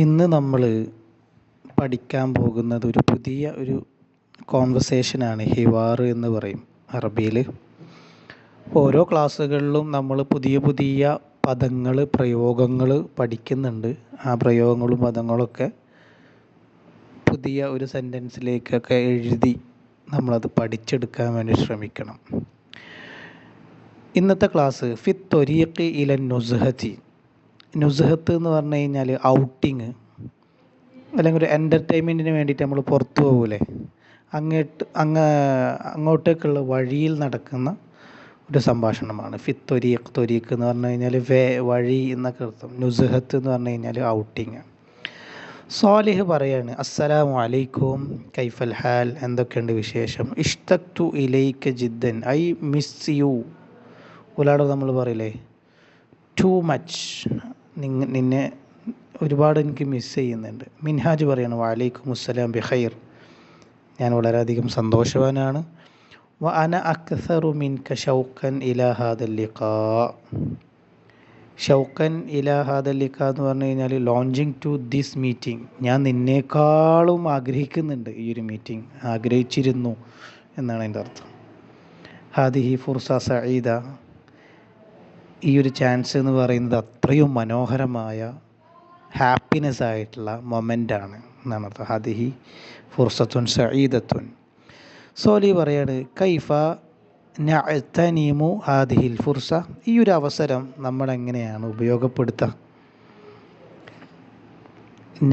ഇന്ന് നമ്മൾ പഠിക്കാൻ പോകുന്നത് ഒരു പുതിയ കോൺവെർസേഷനാണ്. ഹിവാർ എന്ന് പറയും അറബിയിൽ. ഓരോ ക്ലാസ്സുകളിലും നമ്മൾ പുതിയ പുതിയ പദങ്ങൾ, പ്രയോഗങ്ങൾ പഠിക്കുന്നുണ്ട്. ആ പ്രയോഗങ്ങളും പദങ്ങളൊക്കെ പുതിയ ഒരു സെൻറ്റൻസിലേക്കൊക്കെ എഴുതി നമ്മളത് പഠിച്ചെടുക്കാൻ വേണ്ടി ശ്രമിക്കണം. ഇന്നത്തെ ക്ലാസ് ഫിത്ത് ത്വരീഖി ഇലൻ നുസ്ഹത്തി. നുസ്ഹത്ത് എന്ന് പറഞ്ഞു കഴിഞ്ഞാൽ ഔട്ടിങ്, അല്ലെങ്കിൽ ഒരു എൻ്റർടൈൻമെൻറ്റിന് വേണ്ടിയിട്ട് നമ്മൾ പുറത്തു പോകൂലേ, അങ്ങോട്ടേക്കുള്ള വഴിയിൽ നടക്കുന്ന ഒരു സംഭാഷണമാണ് ഫിത്ത് ത്വരീഖ്. ത്വരീഖ് എന്ന് പറഞ്ഞു കഴിഞ്ഞാൽ വഴി എന്നൊക്കെ അർത്ഥം. നുസ്ഹത്ത് എന്ന് പറഞ്ഞു കഴിഞ്ഞാൽ ഔട്ടിങ്. സ്വാലിഹ് പറയാണ്, അസ്സലാമു അലൈക്കും, കൈഫൽ ഹാൽ, എന്തൊക്കെയുണ്ട് വിശേഷം. ഇഷ്തഖ്തു ഇലൈക ജിദ്ദൻ, ഐ മിസ് യു. ഒരാളോട് നമ്മൾ പറയില്ലേ, ടു മച്ച്, നിന്നെ ഒരുപാട് എനിക്ക് മിസ് ചെയ്യുന്നുണ്ട്. മിൻഹാജ് പറയാണ്, വഅലൈക്കും അസ്സലാം ബിഖൈർ, ഞാൻ വളരെയധികം സന്തോഷവാനാണ്. വ അന അക്സറു മിൻക ഷൗക്കൻ ഇലാ ഹാദൽ ലിഖാ. ഷൗക്കൻ ഇലാ ഹാദൽ ലിഖാ എന്ന് പറഞ്ഞു കഴിഞ്ഞാൽ ലോഞ്ചിങ് ടു ദിസ് മീറ്റിംഗ്, ഞാൻ നിന്നേക്കാളും ആഗ്രഹിക്കുന്നുണ്ട് ഈ ഒരു മീറ്റിംഗ്, ആഗ്രഹിച്ചിരുന്നു എന്നാണ് എൻ്റെ അർത്ഥം. ഹാദിഹി ഫുർസ സഈദ, ഈ ഒരു ചാൻസ് എന്ന് പറയുന്നത് അത്രയും മനോഹരമായ ഹാപ്പിനെസ് ആയിട്ടുള്ള മൊമെൻ്റാണ് എന്നാണ് അർത്ഥം. ഹാദിഹി ഫുർസത്തുൻ സഈദത്തുൻ. സോലി പറയാണ്, കൈഫ നഅ്തനിമു ഹാദിഹിൽ ഫുർസ, ഈ ഒരു അവസരം നമ്മൾ എങ്ങനെയാണ് ഉപയോഗപ്പെടുത്തുക.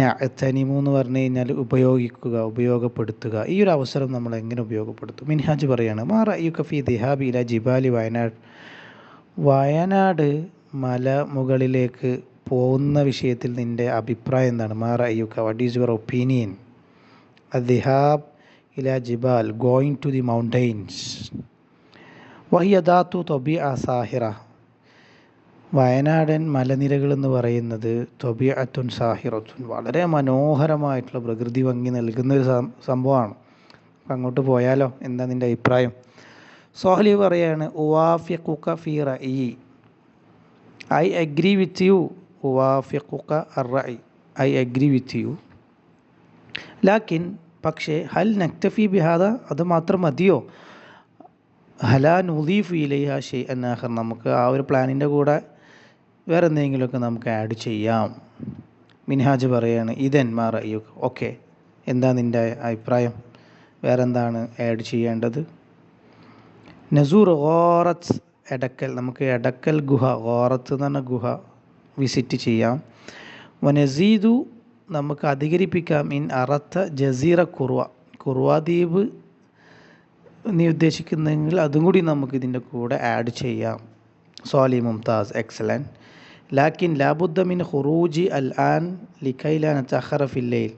നഅ്തനിമു എന്ന് പറഞ്ഞു കഴിഞ്ഞാൽ ഉപയോഗിക്കുക, ഉപയോഗപ്പെടുത്തുക. ഈ ഒരു അവസരം നമ്മൾ എങ്ങനെ ഉപയോഗപ്പെടുത്തും. മിൻഹാജ് പറയാണ്, മാ റഅയുക ഫീ ദിഹാബി ഇലാ ജിബാലി വയനാട്, വയനാട് മല മുകളിലേക്ക് പോകുന്ന വിഷയത്തിൽ നിൻ്റെ അഭിപ്രായം എന്താണ്. മാ റഅയുക, വാട്ട് ഈസ് യുവർ ഒപ്പീനിയൻ. അദ്ദിഹാബ് ഇലാ ജിബാൽ, ഗോയിങ് ടു ദി മൗണ്ടെയ്ൻസ്. വഹിയ ദാത്തു ത്വബീഅ സാഹിറ, വയനാടൻ മലനിരകൾ എന്ന് പറയുന്നത് ത്വബീഅത്തുൻ സാഹിറത്തുൻ, വളരെ മനോഹരമായിട്ടുള്ള പ്രകൃതി ഭംഗി നൽകുന്ന ഒരു സംഭവമാണ്. അപ്പം അങ്ങോട്ട് പോയാലോ, എന്താ നിൻ്റെ അഭിപ്രായം. സോഹലി പറയാണ്, ഉവാഫിഖുക ഫീ റഅയി, ഐ അഗ്രി വിത്ത് യു. ഉവാഫിഖുക അർ-റഅയ്, ഐ അഗ്രി വിത്ത് യു. ലാക്കിൻ, പക്ഷേ, ഹൽ നക്തഫി ബിഹാദ, അത് മാത്രം മതിയോ. ഹലാ നുദീഫ് ഇലൈഹ ഷൈഅൻ ആഖർ, നമുക്ക് ആ ഒരു പ്ലാനിൻ്റെ കൂടെ വേറെ എന്തെങ്കിലുമൊക്കെ നമുക്ക് ആഡ് ചെയ്യാം. മിൻഹാജ് പറയാണ്, ഇതൻ മാ റഅയുക, ഓക്കെ, എന്താ നിൻ്റെ അഭിപ്രായം, വേറെന്താണ് ആഡ് ചെയ്യേണ്ടത്. നസൂർ ഗോറത്ത്, എടക്കൽ, നമുക്ക് എടക്കൽ ഗുഹ, ഗോറത്ത് എന്ന് പറഞ്ഞ ഗുഹ വിസിറ്റ് ചെയ്യാം. വനസീദു, നമുക്ക് അധികരിപ്പിക്കാം, ഇൻ അറത്ത ജസീറ കുർവ, കുർവ ദ്വീപ് നീ ഉദ്ദേശിക്കുന്നെങ്കിൽ അതും കൂടി നമുക്ക് ഇതിൻ്റെ കൂടെ ആഡ് ചെയ്യാം. സോലി മുംതാസ്, എക്സലൻറ്റ്. ലാക്കിൻ ലാബുദ്ദ മിൻ ഖുറൂജി അൽ ആൻ ലിക്കൈ ലാ നതഅഖറ ഫിൽ ലൈൽ,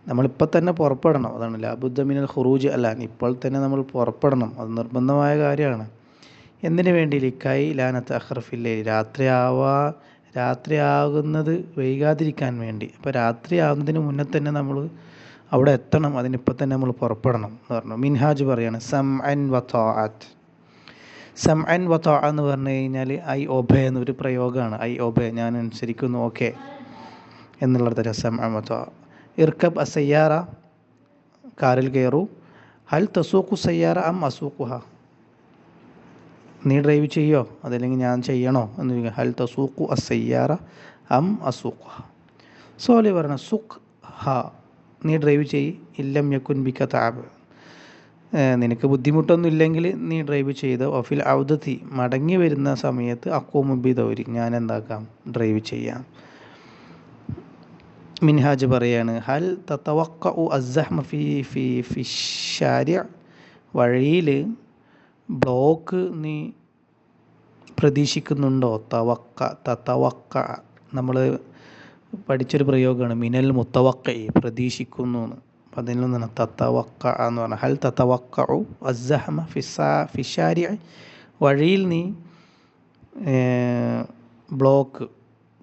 നമ്മളിപ്പോൾ തന്നെ പുറപ്പെടണം. അതാണ് ലാബുദ്ദ മിനൽ ഖുറൂജ് അൽ ആൻ, ഇപ്പോൾ തന്നെ നമ്മൾ പുറപ്പെടണം, അത് നിർബന്ധമായ കാര്യമാണ്. എന്തിനു വേണ്ടി. ലിക്കൈ ലാ നതഅഖറ ഫിൽ ലൈൽ, രാത്രിയാകുന്നത് വൈകാതിരിക്കാൻ വേണ്ടി. അപ്പോൾ രാത്രിയാകുന്നതിന് മുന്നേ തന്നെ നമ്മൾ അവിടെ എത്തണം, അതിനിപ്പോൾ തന്നെ നമ്മൾ പുറപ്പെടണം എന്ന് പറഞ്ഞു. മിൻഹാജ് പറയാണ്, സംഅൻ വ ത്വാഅത്ത്. സംഅൻ വ ത്വാഅ എന്ന് പറഞ്ഞു കഴിഞ്ഞാൽ ഐ ഒബേ എന്നൊരു പ്രയോഗമാണ്. ഐ ഒബേ, ഞാൻ അനുസരിക്കുന്നു, ഓക്കെ എന്നുള്ളത് തരം. സംഅൻ വ ത്വാഅ. ഇർക്കബ് അസയ്യാറ, കാറിൽ കയറൂ. ഹൽ തസൂഖു സയ്യാറ അം അസൂഖുഹ, നീ ഡ്രൈവ് ചെയ്യോ അതല്ലെങ്കിൽ ഞാൻ ചെയ്യണോ എന്ന് ചോദിക്കുക. ഹൽ തസൂഖു അസയ്യാറ അം അസൂഖുഹ. സോലി പറഞ്ഞ, സുഖ് ഹ, നീ ഡ്രൈവ് ചെയ്യ്. ഇല്ലം യക്കുൻ ബിക തഅബ്, നിനക്ക് ബുദ്ധിമുട്ടൊന്നും ഇല്ലെങ്കിൽ നീ ഡ്രൈവ് ചെയ്തോ. ഒഫിൽ ഔദത്തി, മടങ്ങി വരുന്ന സമയത്ത് അഖൂമു ബിദൗരി, ഞാൻ എന്താക്കാം, ഡ്രൈവ് ചെയ്യാം. മിൻഹാജ് പറയാണ്, ഹൽ തതവഖഉ അസ്സഹ്മ ഫി ശാരിഅ, വഴിയിൽ ബ്ലോക്ക് നീ പ്രതീക്ഷിക്കുന്നുണ്ടോ. തതവഖ, നമ്മൾ പഠിച്ചൊരു പ്രയോഗമാണ്, മിനൽ മുത്തവഖഇ, പ്രതീക്ഷിക്കുന്നു എന്ന്. അപ്പം അതിൽ നിന്നാണ് തതവഖ എന്ന് പറഞ്ഞാൽ. ഹൽ തതവഖഉ അസ്സഹ്മ ഫി ശാരിഅ, വഴിയിൽ നീ ബ്ലോക്ക്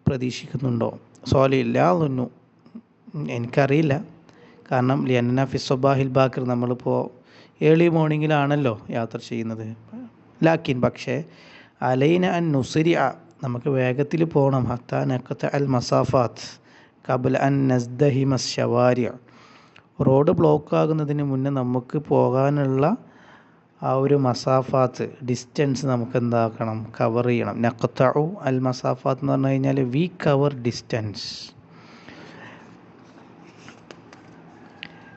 പ്രതീക്ഷിക്കുന്നുണ്ടോ. സോലി ലാ അദ്ഹുന്നു, എനിക്കറിയില്ല, കാരണം ലിയന്ന ഫി സ്വബാഹിൽ ബാക്കിർ, നമ്മളിപ്പോൾ ഏർലി മോർണിംഗിലാണല്ലോ യാത്ര ചെയ്യുന്നത്. ലാക്കിൻ, പക്ഷേ, അലൈന അൻ നുസ്രിഅ, നമുക്ക് വേഗത്തിൽ പോകണം. ഹത്താ നഖത അൽ മസാഫാത്ത്, ഖബ്ല അൻ നസ്ദഹിമ ശവാരി, റോഡ് ബ്ലോക്ക് ആകുന്നതിന് മുന്നേ നമുക്ക് പോകാനുള്ള ആ ഒരു മസാഫാത്ത്, ഡിസ്റ്റൻസ് നമുക്ക് എന്താക്കണം, കവർ ചെയ്യണം. നഖ്തഉ അൽ മസാഫാത്ത് എന്ന് പറഞ്ഞു കഴിഞ്ഞാൽ വി കവർ ഡിസ്റ്റൻസ്.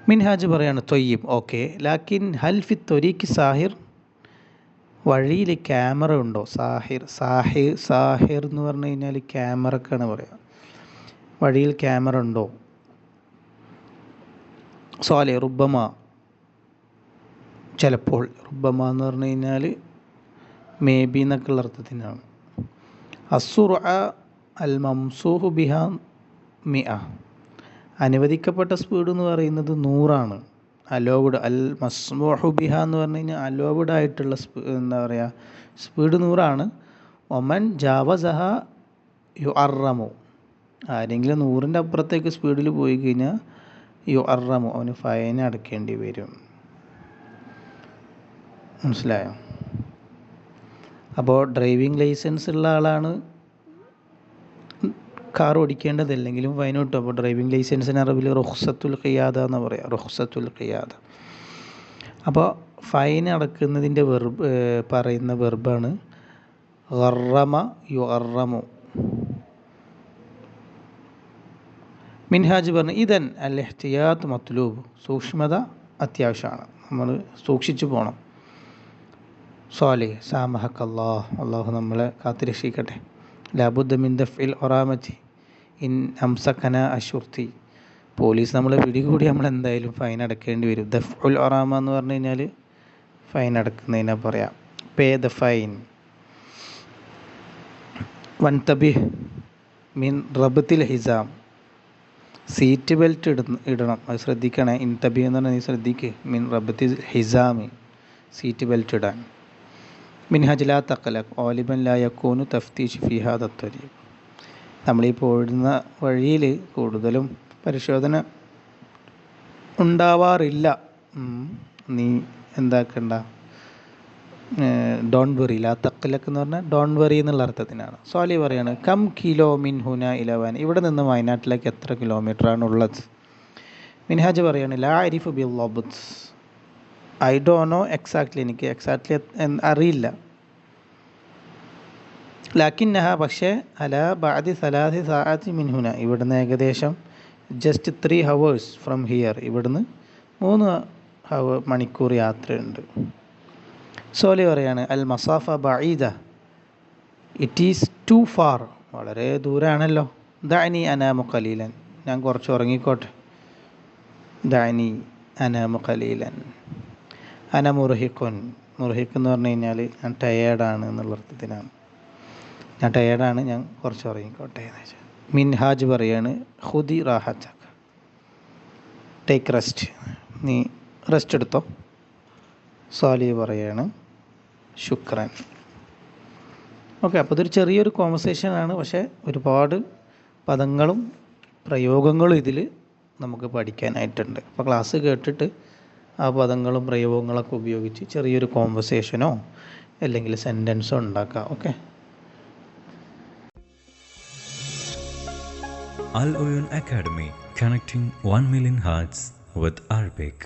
മിൻഹാജ് പറയാണ് തൊയ്യബ് ഓക്കെ, ലാക്കിൻ ഹൽ ഫി ത്വരീഖ് സാഹിർ, വഴിയിൽ ക്യാമറ ഉണ്ടോ? സാഹിർ എന്ന് പറഞ്ഞു കഴിഞ്ഞാൽ ക്യാമറക്കാണ് പറയുക. വഴിയിൽ ക്യാമറ ഉണ്ടോ? സ്വാലി റുബ്ബമ, ചിലപ്പോൾ. റുബ്ബമ എന്ന് പറഞ്ഞു കഴിഞ്ഞാൽ മേ ബി എന്നൊക്കെയുള്ള അർത്ഥത്തിനാണ്. അസുറ അൽ മംസൂഹു ബിഹ മിഅ, അനുവദിക്കപ്പെട്ട സ്പീഡ് എന്ന് പറയുന്നത് 100 അലോവ്ഡ്. അൽ മസ്മൂഹു ബിഹ എന്ന് പറഞ്ഞു കഴിഞ്ഞാൽ അലോവ്ഡ് ആയിട്ടുള്ള എന്താ പറയുക, സ്പീഡ് 100. ഒമൻ ജാവസഹ യു അറമു, ആരെങ്കിലും 100ൻ്റെ അപ്പുറത്തേക്ക് സ്പീഡിൽ പോയി കഴിഞ്ഞാൽ യു അറമു, അവന് ഫൈൻ അടയ്ക്കേണ്ടി വരും. മനസ്സിലായോ? അപ്പോൾ ഡ്രൈവിംഗ് ലൈസൻസ് ഉള്ള ആളാണ് കാർ ഓടിക്കേണ്ടതല്ലെങ്കിലും ഫൈൻ കിട്ടും. അപ്പോൾ ഡ്രൈവിംഗ് ലൈസൻസിന് അറബിൽ റുഖ്സത്തുൽ ഖിയാദ എന്ന് പറയാം, റുഖ്സത്തുൽ ഖിയാദ. അപ്പോൾ ഫൈൻ അടക്കുന്നതിൻ്റെ പറയുന്ന വെർബാണ് ഗറമ യു അറമു. മിൻഹാജ് പറഞ്ഞു ഇതൻ അൽ ഇഹ്തിയാത്ത് മത്ലൂബ്, സൂക്ഷ്മത അത്യാവശ്യമാണ്, നമ്മൾ സൂക്ഷിച്ചു പോകണം. സ്വാലിഹ് സാമഹക്കല്ലാഹ്, അള്ളാഹു നമ്മളെ കാത്തുരക്ഷിക്കട്ടെ. ലാബുദ്ദ മിൻ ദഫ്ഇൽ ഒറാമത്തി ഇൻ അംസഖന അശുർത്തി, പോലീസ് നമ്മളെ പിടികൂടി നമ്മൾ എന്തായാലും ഫൈൻ അടക്കേണ്ടി വരും. ദഫ്ഉൽ ഒറാമ എന്ന് പറഞ്ഞു കഴിഞ്ഞാൽ ഫൈൻ അടക്കുന്നതിനെ പറയാം, പേ ദ ഫൈൻ. വൻതബിഹ് മിൻ റബ്തിൽ ഹിസാം, സീറ്റ് ബെൽറ്റ് ഇടണം, അത് ശ്രദ്ധിക്കണേ. ഇൻതബി എന്ന് പറഞ്ഞാൽ നീ ശ്രദ്ധിക്ക്. മിൻ റബ്തിൽ ഹിസാമി, സീറ്റ് ബെൽറ്റ് ഇടാൻ. മിൻഹജ് ലാ തഖലഖ് ഓലിബൻ ലാ യകൂനു തഫ്തീഷ് ഫി ഹാദ ത്വരീഖ്, നമ്മളീ പോഴുന്ന വഴിയിൽ കൂടുതലും പരിശോധന ഉണ്ടാവാറില്ല. നീ എന്താക്കണ്ട, ഡോൺ വെറി. ലാ തഖലഖ് എന്ന് പറഞ്ഞാൽ ഡോൺ വെറി എന്നുള്ള അർത്ഥത്തിനാണ്. സ്വാലി പറയാണ് കം കിലോ മിൻ ഹുന ഇലവാൻ, ഇവിടെ നിന്ന് വയനാട്ടിലേക്ക് എത്ര കിലോമീറ്ററാണ് ഉള്ളത്? മിൻഹാജ് പറയാണ് ലാ അരിഫു ബിൽ ലബ്ത്, ഐ ഡോ നോ എക്സാക്ട്ലി, എനിക്ക് എക്സാക്ട്ലി അറിയില്ല. ലാക്കിന്നഹ, പക്ഷേ അല ബഅദി സലാസി സഅത്തി മിൻ ഹുന, ഇവിടുന്ന് ഏകദേശം ജസ്റ്റ് 3 hours ഫ്രം ഹിയർ, ഇവിടുന്ന് 3 മണിക്കൂർ യാത്രയുണ്ട്. സോലി പറയാണ് അൽ മസാഫ ബഈദ, ഇറ്റ് ഈസ് ടു ഫാർ, വളരെ ദൂരാണല്ലോ. ദഅനി അനാമു ഖലീലൻ, ഞാൻ കുറച്ച് ഉറങ്ങിക്കോട്ടെ. ദഅനി അനാമു ഖലീലൻ. അന മുർഹിഖുൻ, മുർഹിഖ് എന്ന് പറഞ്ഞു കഴിഞ്ഞാൽ ഞാൻ ടയേർഡാണ് എന്നുള്ള അർത്ഥത്തിനാണ്. ഞാൻ ടയേർഡാണ്, ഞാൻ കുറച്ച് ഉറങ്ങിക്കോട്ടെ എന്ന് വെച്ചാൽ. മിൻഹാജ് പറയാണ് ഖുദി റാഹത്തക, ടേക്ക് റെസ്റ്റ്, നീ റെസ്റ്റ് എടുത്തോ. സാലി പറയാണ് ശുക്രൻ. ഓക്കെ, അപ്പോൾ ഇതൊരു ചെറിയൊരു കോൺവെർസേഷനാണ്, പക്ഷേ ഒരുപാട് പദങ്ങളും പ്രയോഗങ്ങളും ഇതിൽ നമുക്ക് പഠിക്കാനായിട്ടുണ്ട്. അപ്പോൾ ക്ലാസ് കേട്ടിട്ട് ആ പദങ്ങളും പ്രയോഗങ്ങളൊക്കെ ഉപയോഗിച്ച് ചെറിയൊരു കോൺവെർസേഷനോ അല്ലെങ്കിൽ സെൻറ്റൻസോ ഉണ്ടാക്കാം. Okay. Al Oyun Academy, connecting 1 million hearts with Arabic.